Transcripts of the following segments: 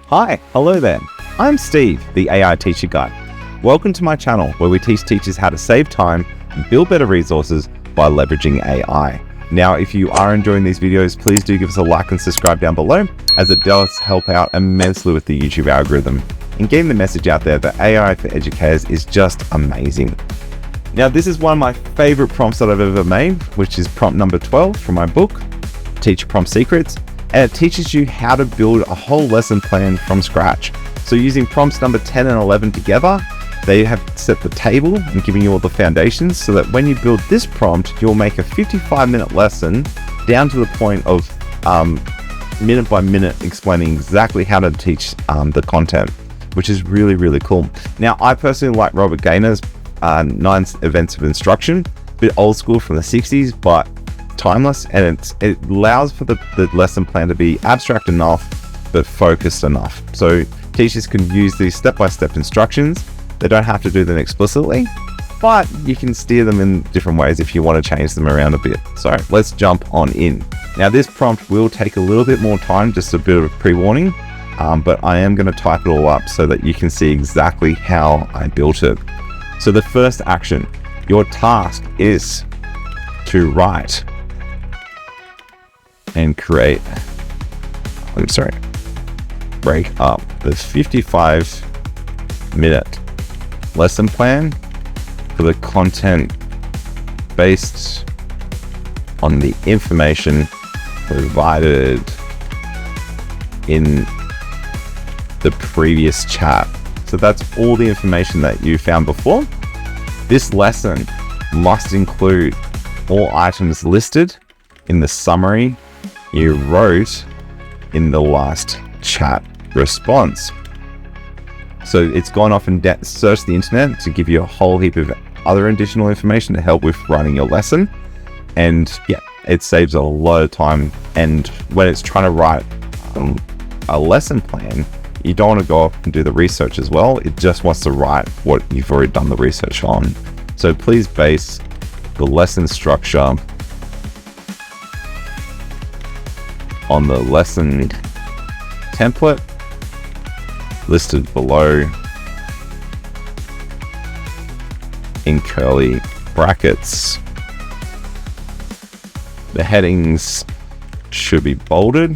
Hi, hello there. I'm Steve, the AI Teacher Guide. Welcome to my channel where we teach teachers how to save time and build better resources by leveraging AI. Now, if you are enjoying these videos, please do give us a like and subscribe down below, as it does help out immensely with the YouTube algorithm and getting the message out there that AI for educators is just amazing. Now, this is one of my favorite prompts that I've ever made, which is prompt number 12 from my book, Teacher Prompt Secrets. And it teaches you how to build a whole lesson plan from scratch. So using prompts number 10 and 11 together, they have set the table and giving you all the foundations so that when you build this prompt, you'll make a 55-minute lesson down to the point of minute by minute explaining exactly how to teach the content, which is really, really cool. Now, I personally like Robert Gagné's 9 Events of Instruction, a bit old school from the 60s, but timeless, and it allows for the lesson plan to be abstract enough but focused enough, so teachers can use these step-by-step instructions. They don't have to do them explicitly, but you can steer them in different ways if you want to change them around a bit. So let's jump on in. Now, this prompt will take a little bit more time, just a bit of pre-warning, but I am going to type it all up so that you can see exactly how I built it. So the first action, your task is to write and break up the 55-minute lesson plan for the content based on the information provided in the previous chat. So that's all the information that you found before. This lesson must include all items listed in the summary you wrote in the last chat response. So it's gone off and searched the internet to give you a whole heap of other additional information to help with running your lesson. And yeah, it saves a lot of time. And when it's trying to write a lesson plan, you don't want to go off and do the research as well. It just wants to write what you've already done the research on. So please base the lesson structure on the lesson template listed below in curly brackets. The headings should be bolded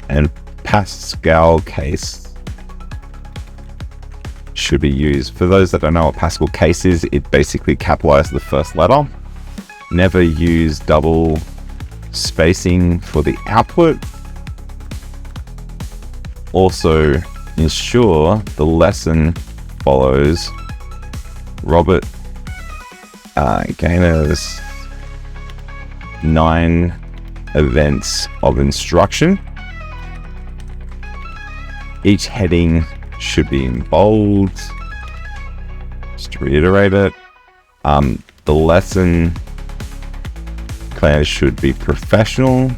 and Pascal case should be used. For those that don't know what Pascal case is, it basically capitalizes the first letter. Never use double spacing for the output. Also, ensure the lesson follows Robert Gagné's 9 events of instruction. Each heading should be in bold. Just to reiterate it, the lesson plan should be professional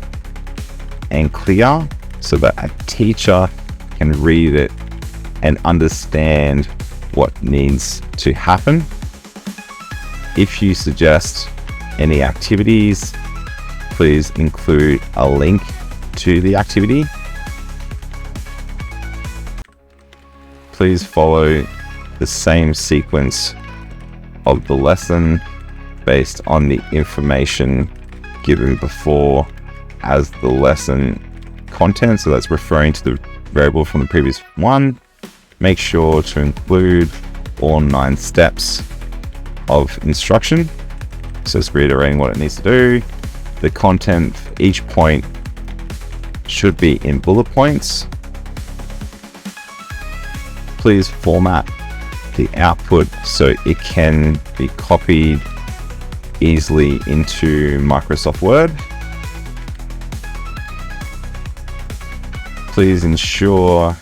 and clear so that a teacher can read it and understand what needs to happen. If you suggest any activities, please include a link to the activity. Please follow the same sequence of the lesson based on the information given before as the lesson content. So that's referring to the variable from the previous one. Make sure to include all 9 steps of instruction. So it's reiterating what it needs to do. The content for each point should be in bullet points. Please format the output so it can be copied easily into Microsoft Word. Please ensure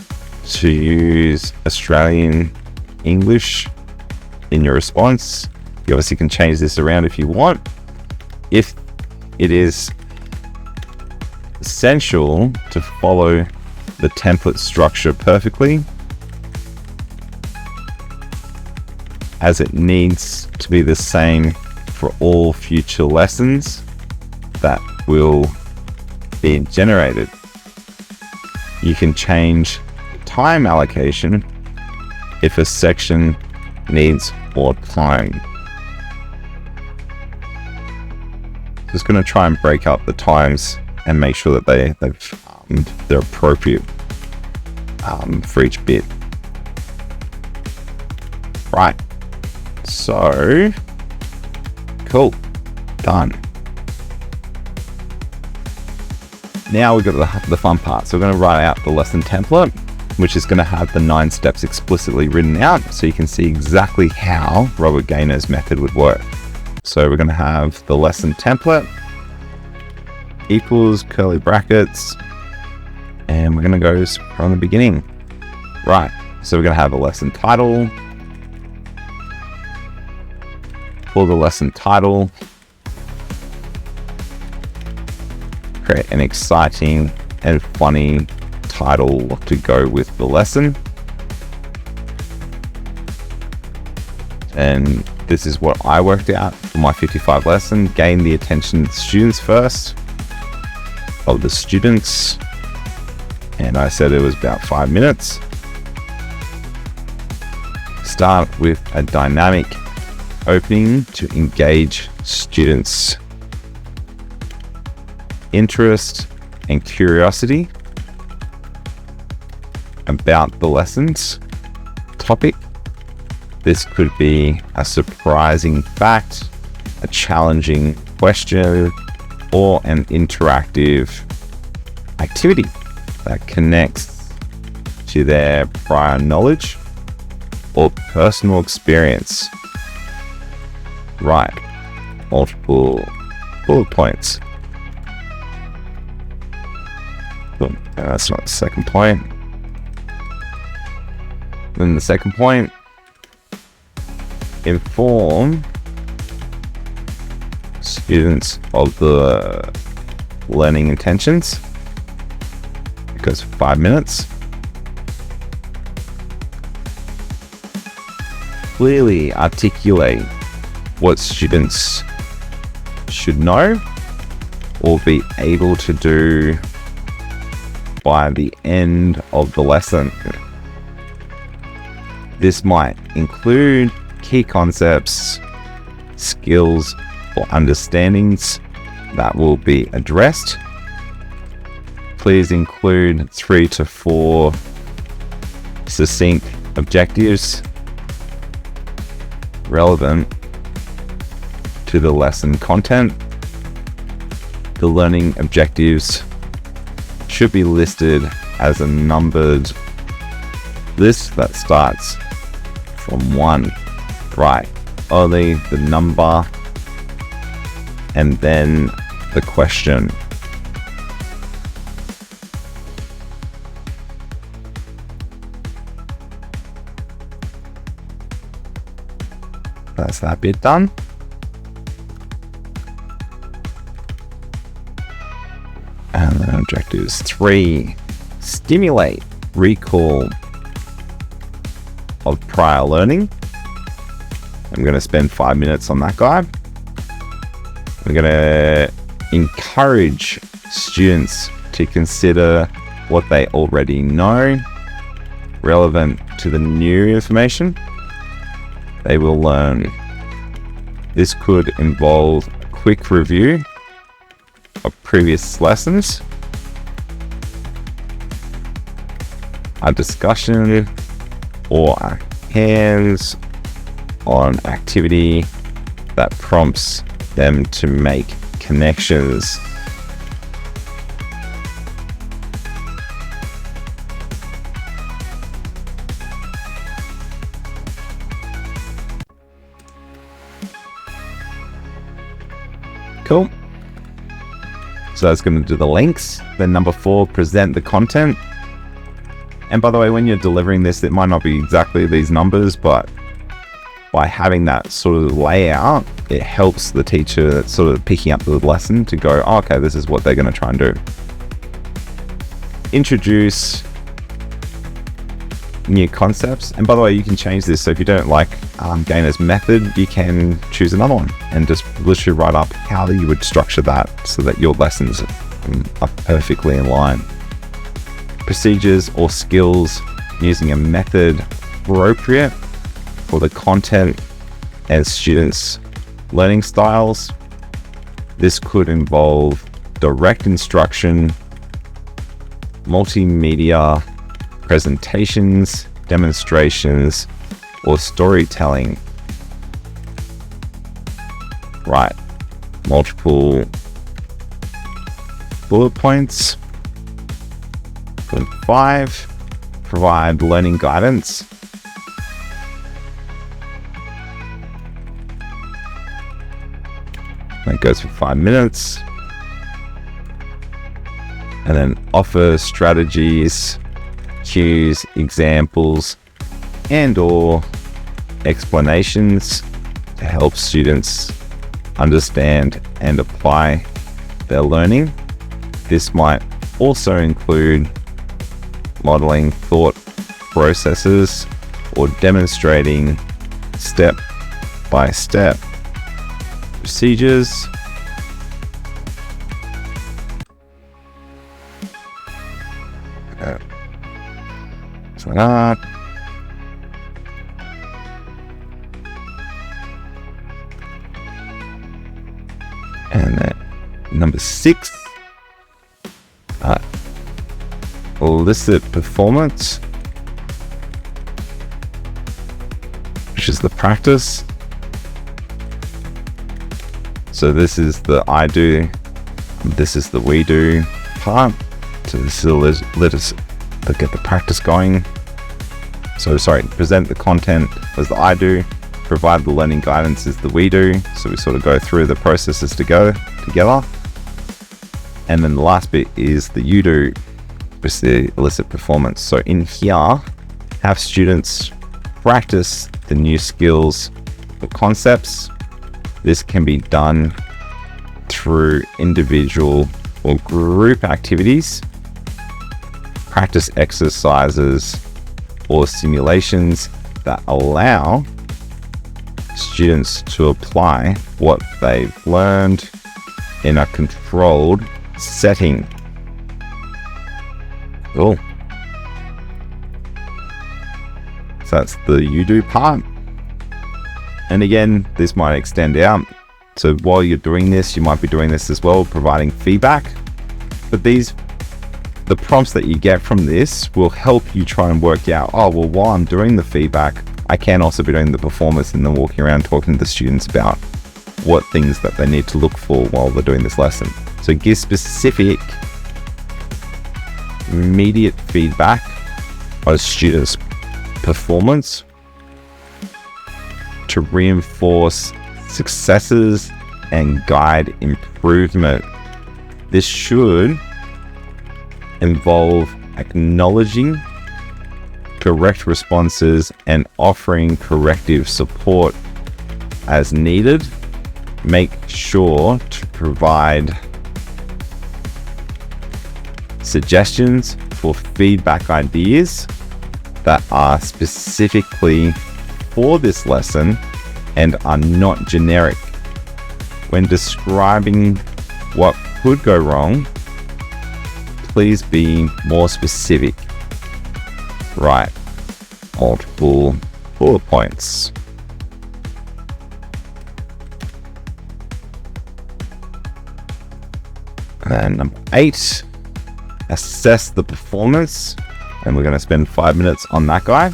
to use Australian English in your response. You obviously can change this around if you want. If it is essential to follow the template structure perfectly, as it needs to be the same for all future lessons that will be generated. You can change time allocation if a section needs more time. Just going to try and break up the times and make sure that they're appropriate for each bit. Right. So, cool. Done. Now we've got the fun part. So we're going to write out the lesson template, which is going to have the 9 steps explicitly written out so you can see exactly how Robert Gagné's method would work. So we're going to have the lesson template equals curly brackets, and we're going to go from the beginning. Right, so we're going to have a lesson title. For the lesson title, create an exciting and funny title to go with the lesson. And this is what I worked out for my 55 lesson. Gain the attention of the students first. And I said it was about 5 minutes. Start with a dynamic opening to engage students' interest and curiosity about the lesson's topic. This could be a surprising fact, a challenging question, or an interactive activity that connects to their prior knowledge or personal experience. Right, multiple bullet points. Oh, that's not the second point. Then the second point, inform students of the learning intentions. It goes for 5 minutes. Clearly articulate what students should know or be able to do by the end of the lesson. This might include key concepts, skills, or understandings that will be addressed. Please include 3 to 4 succinct objectives relevant to the lesson content. The learning objectives should be listed as a numbered list that starts from 1. Right, only the number and then the question. That's that bit done. And then objectives 3, stimulate recall of prior learning. I'm going to spend 5 minutes on that guy. We're going to encourage students to consider what they already know relevant to the new information they will learn. This could involve a quick review of previous lessons, a discussion, or a hands-on activity that prompts them to make connections. Cool. So that's going to do the links. Then number 4, present the content. And by the way, when you're delivering this, it might not be exactly these numbers, but by having that sort of layout, it helps the teacher sort of picking up the lesson to go, oh, okay, this is what they're going to try and do. Introduce new concepts. And by the way, you can change this. So if you don't like Gagné's method, you can choose another one and just literally write up how you would structure that so that your lessons are perfectly in line. Procedures or skills using a method appropriate for the content and students' learning styles. This could involve direct instruction, multimedia, presentations, demonstrations, or storytelling. Right, multiple bullet points. Point 5, provide learning guidance. That goes for 5 minutes. And then offer strategies, cues, examples, and or explanations to help students understand and apply their learning. This might also include modeling thought processes or demonstrating step-by-step procedures. So that. And then number 6, elicit performance, which is the practice. So this is the I do, this is the we do part. So this will let us get the practice going. So present the content was the I do, provide the learning guidance is the we do. So we sort of go through the processes together. And then the last bit is the you do, which is the elicit performance. So in here, have students practice the new skills or concepts. This can be done through individual or group activities, practice exercises, or simulations that allow students to apply what they've learned in a controlled setting. Cool. So that's the you do part. And again, this might extend out. So while you're doing this, you might be doing this as well, providing feedback. But the prompts that you get from this will help you try and work out, oh, well, while I'm doing the feedback, I can also be doing the performance and then walking around talking to the students about what things that they need to look for while they're doing this lesson. So give specific, immediate feedback on students' performance to reinforce successes and guide improvement. This should involve acknowledging correct responses and offering corrective support as needed. Make sure to provide suggestions for feedback ideas that are specifically for this lesson and are not generic. When describing what could go wrong, please be more specific. Write multiple bullet points. And number 8, assess the performance. And we're going to spend 5 minutes on that guy.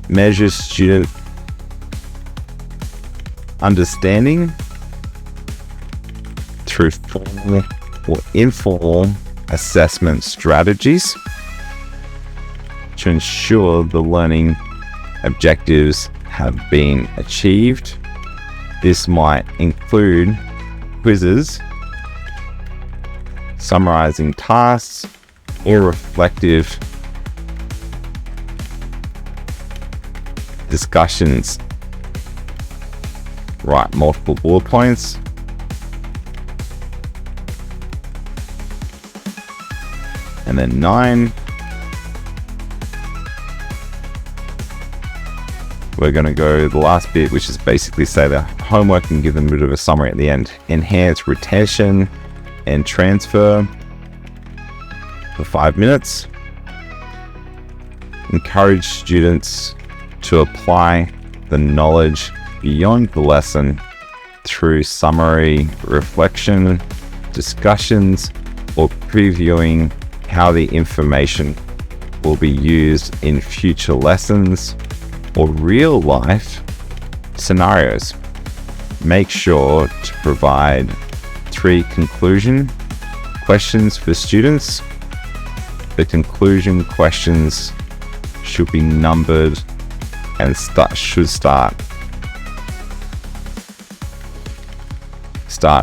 Measure student understanding through formal or informal assessment strategies to ensure the learning objectives have been achieved. This might include quizzes, summarizing tasks, or reflective discussions. Write multiple bullet points. And then 9, we're going to go the last bit, which is basically say the homework and give them a bit of a summary at the end. Enhance retention and transfer for 5 minutes. Encourage students to apply the knowledge beyond the lesson through summary, reflection, discussions, or previewing how the information will be used in future lessons or real life scenarios. Make sure to provide 3 conclusion questions for students. The conclusion questions should be numbered and should start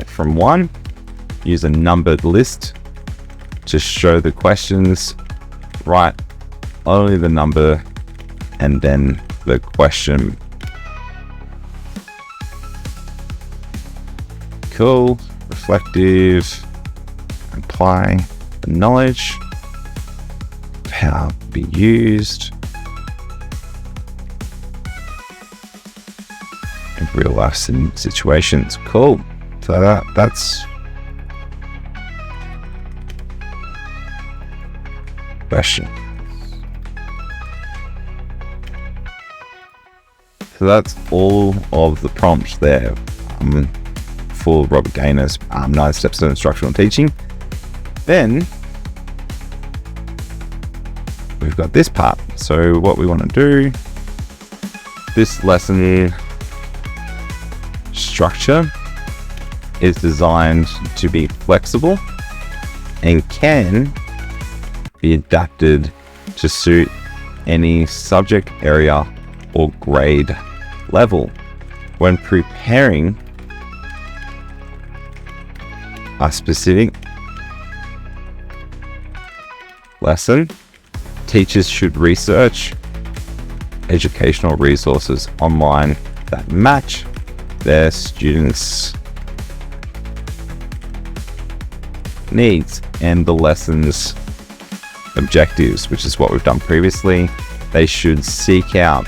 from 1. Use a numbered list to show the questions. Write only the number and then the question. Cool. Reflective. Apply the knowledge. How to be used in real life situations. Cool. So that's question. So that's all of the prompts there for Robert Gagné's 9 Steps to Instructional Teaching. Then we've got this part. So what we want to do, this lesson structure is designed to be flexible and can be adapted to suit any subject area or grade level. When preparing a specific lesson, teachers should research educational resources online that match their students' needs and the lesson's objectives, which is what we've done previously. They should seek out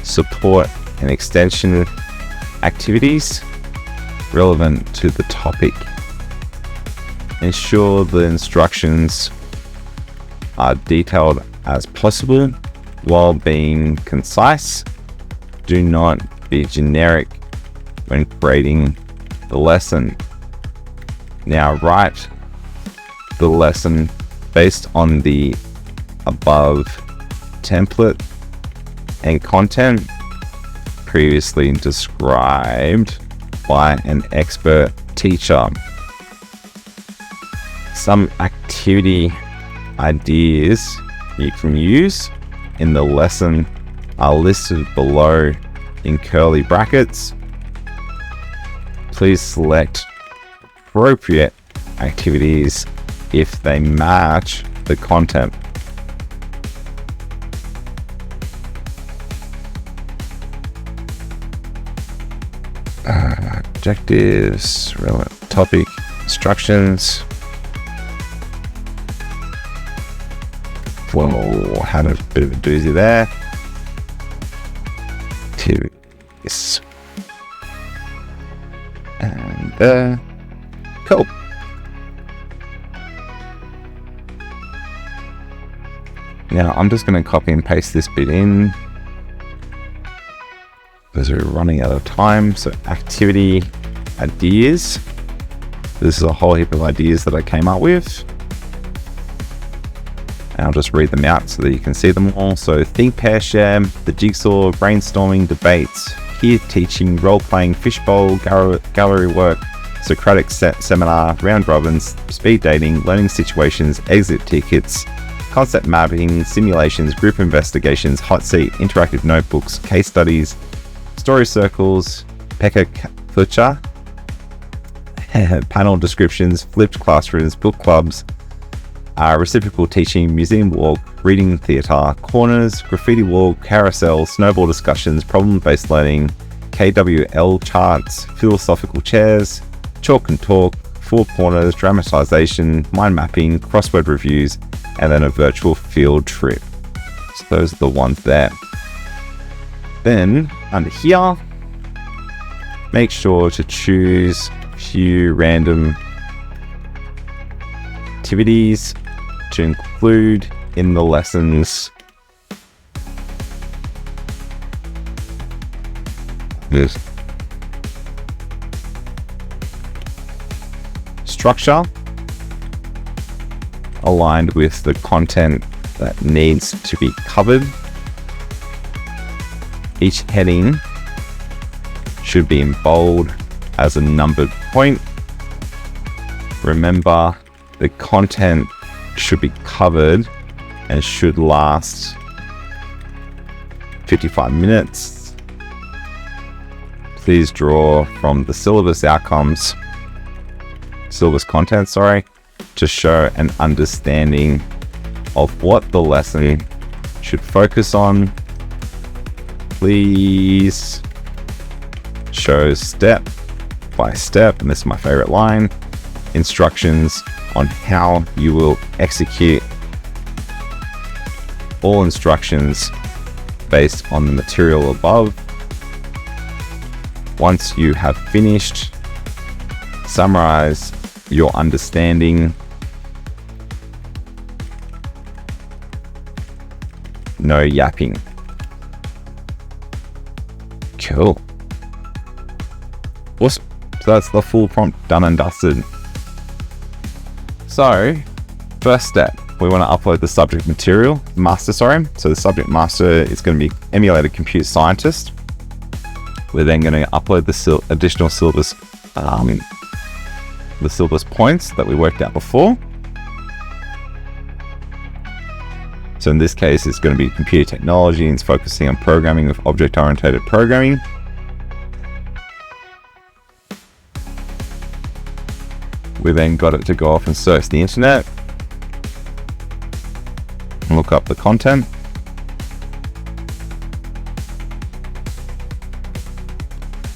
support and extension activities relevant to the topic. Ensure the instructions are detailed as possible while being concise. Do not be generic when creating the lesson. Now write the lesson based on the above template and content previously described by an expert teacher. Some activity ideas you can use in the lesson are listed below in curly brackets. Please select appropriate activities if they match the content. Objectives, relevant topic, instructions. Whoa, had a bit of a doozy there. Activities. And cool. Now I'm just going to copy and paste this bit in because we're running out of time. So activity ideas. This is a whole heap of ideas that I came up with. And I'll just read them out so that you can see them all. So think, pair, share, the jigsaw, brainstorming, debates, peer teaching, role-playing, fishbowl, gallery work, Socratic seminar, round robins, speed dating, learning situations, exit tickets, concept mapping, simulations, group investigations, hot seat, interactive notebooks, case studies, story circles, Pekka Futcha, panel descriptions, flipped classrooms, book clubs, reciprocal teaching, museum walk, reading theatre, corners, graffiti wall, carousel, snowball discussions, problem-based learning, KWL charts, philosophical chairs, chalk and talk, four corners, dramatisation, mind mapping, crossword reviews, and then a virtual field trip. So those are the ones there. Then under here, make sure to choose a few random activities to include in the lessons. This structure aligned with the content that needs to be covered. Each heading should be in bold as a numbered point. Remember, the content should be covered and should last 55 minutes. Please draw from the syllabus content, to show an understanding of what the lesson should focus on. Please show step by step, and this is my favorite line, instructions on how you will execute all instructions based on the material above. Once you have finished, summarize your understanding. No yapping. Cool. Awesome. So that's the full prompt done and dusted. So, first step, we want to upload the subject master. So the subject master is going to be emulated computer scientist. We're then going to upload the additional syllabus, the syllabus points that we worked out before. So in this case, it's going to be computer technology, and it's focusing on programming with object-oriented programming. We then got it to go off and search the internet and look up the content.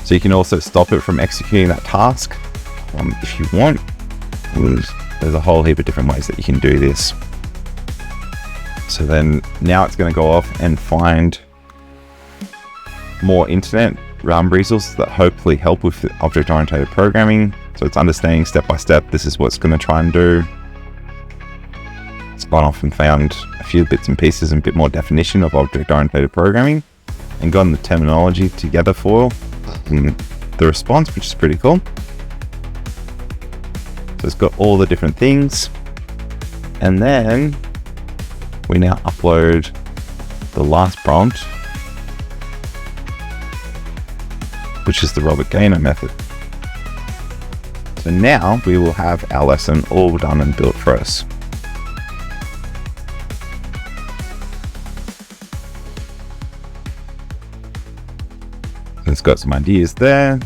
So you can also stop it from executing that task if you want. There's a whole heap of different ways that you can do this. So then now it's going to go off and find more internet resources that hopefully help with object-oriented programming. So it's understanding step by step, this is what it's going to try and do. It's gone off and found a few bits and pieces and a bit more definition of object-oriented programming and gotten the terminology together for the response, which is pretty cool. So it's got all the different things. And then we now upload the last prompt, which is the Robert Gagné method. So now we will have our lesson all done and built for us. It's got some ideas there,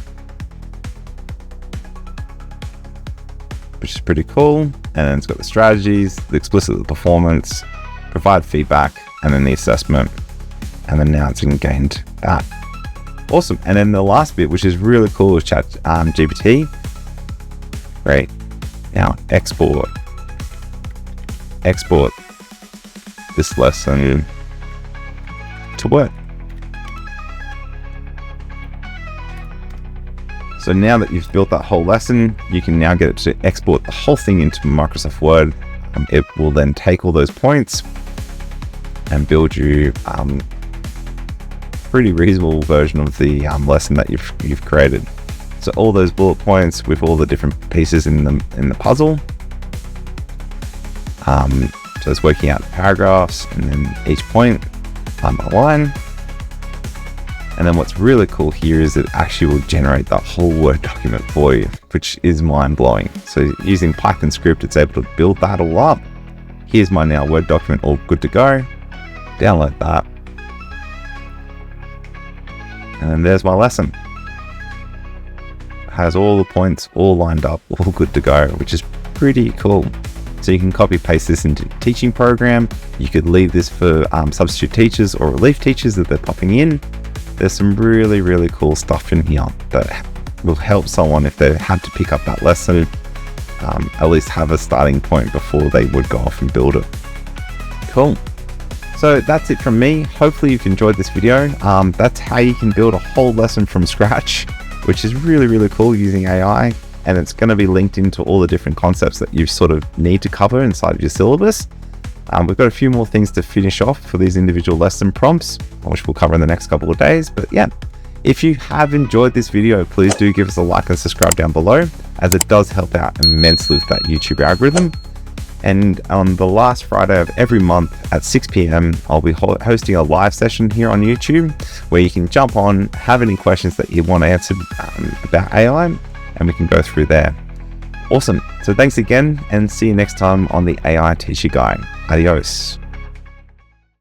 which is pretty cool. And then it's got the strategies, the explicit performance, provide feedback, and then the assessment. And then now it's gained that. Awesome. And then the last bit, which is really cool, is Chat GPT. Great. Now export this lesson to Word. So now that you've built that whole lesson, you can now get it to export the whole thing into Microsoft Word. It will then take all those points and build you pretty reasonable version of the lesson that you've created. So all those bullet points with all the different pieces in the puzzle. So it's working out the paragraphs and then each point a line. And then what's really cool here is it actually will generate that whole Word document for you, which is mind-blowing. So using Python script, it's able to build that all up. Here's my now Word document all good to go. Download that. And then there's my lesson. Has all the points all lined up, all good to go, which is pretty cool. So you can copy paste this into a teaching program. You could leave this for substitute teachers or relief teachers that they're popping in. There's some really, really cool stuff in here that will help someone if they had to pick up that lesson, at least have a starting point before they would go off and build it. Cool. So that's it from me. Hopefully you've enjoyed this video. That's how you can build a whole lesson from scratch, which is really, really cool using AI. And it's going to be linked into all the different concepts that you sort of need to cover inside of your syllabus. We've got a few more things to finish off for these individual lesson prompts, which we'll cover in the next couple of days. But yeah, if you have enjoyed this video, please do give us a like and subscribe down below, as it does help out immensely with that YouTube algorithm. And on the last Friday of every month at 6 p.m, I'll be hosting a live session here on YouTube where you can jump on, have any questions that you want answered about AI, and we can go through there. Awesome. So thanks again, and see you next time on the AI Teacher Guide. Adios.